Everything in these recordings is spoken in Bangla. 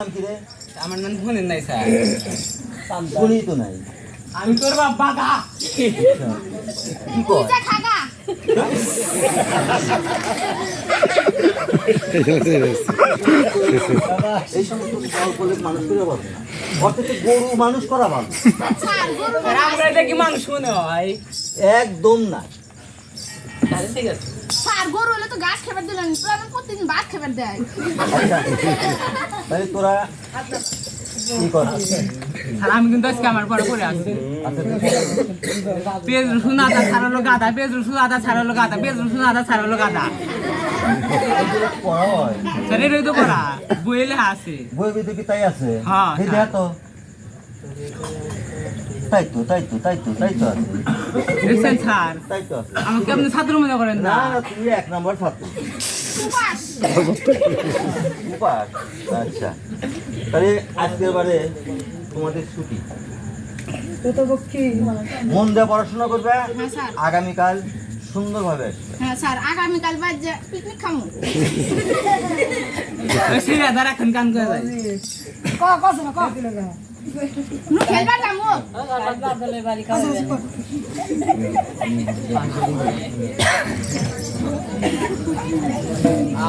আমার নাম শুনেন নাই স্যার, শুনি তো নাই। আমি তোর বাবা গা কি কর? এই সমস্ত গল্প বলে মানুষ করে পারবে না, অথচ গরু মানুষ করা ভালো। আমরা এটা কি মাংস মনে হয়? একদম না। তাহলে ঠিক আছে স্যার, গরু হলে তো ঘাস খেবার দিলেন, তো আমি প্রতিদিন ভাত খেবার দেয়। আচ্ছা তাহলে তোরা কি কর? আর আমি কিন্তু আজকে আমার পরে পরে আসছি। পেঁয়াজ রসুন আদা ছাড়ালো গাদা, পেঁয়াজ রসুন আদা ছাড়ালো গাদা, পেঁয়াজ রসুন আদা ছাড়ালো গাদা। এগুলো পড়া হয়, স্যার এটাই তো পড়া বইয়ে লেখা আছে। বই বিধি কি তাই আছে? হ্যাঁ, এই দেখ তো, তাই তো আছে, দেখছেন স্যার, তাই তো আছে। আমাকে আপনি ছাত্র মনে করেন না না? না, তুমি 1 নম্বর ছাত্র। উপাস। উপাস। আচ্ছা তাহলে আজকের বারে তোমাদের ছুটি, মন দিয়ে পড়াশোনা করবে, হ্যাঁ স্যার, আগামীকাল সুন্দরভাবে আসবে। হ্যাঁ স্যার, আগামীকাল বাজে পিকনিক খামু। সেই আধার এখন কান করে যায়। নু খেলবার যামু।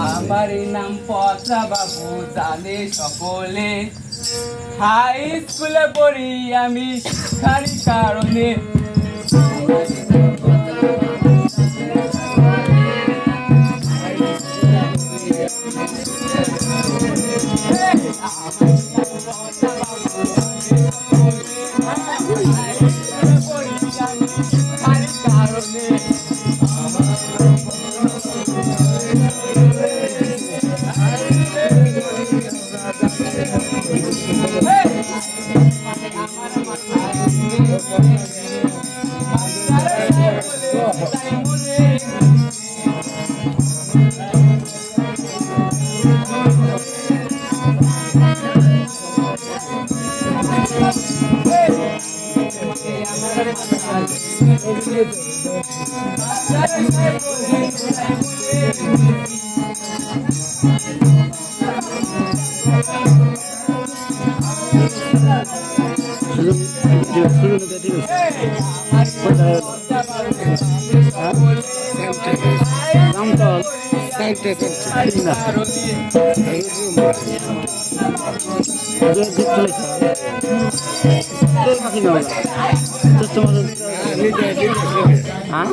আমার নাম পচা বাবু, জানে সকলে। হাই স্কুলে পড়ি আমি শিক্ষারই কারণে। হ্যাঁ